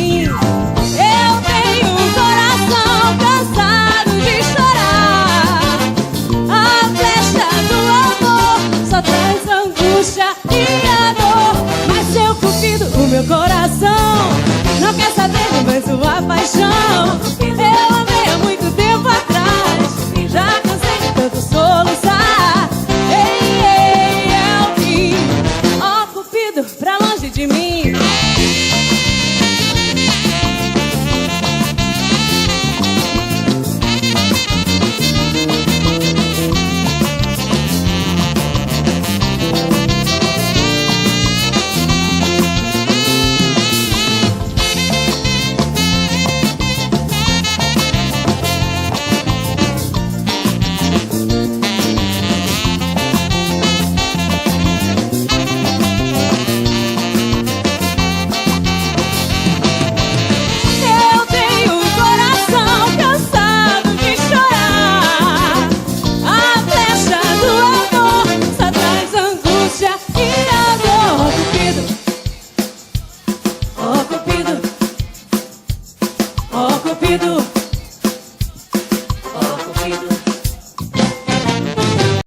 mim. Eu tenho um coração cansado de chorar. A flecha do amor só traz angústia e a dor. Mas seu cupido, o meu coração não quer saber mais sua paixão. Eu amei há muito tempo atrás e já cansei de tanto soluçar. Ei, ei, é o fim. Ó cupido, pra longe de mim. Ó cupido,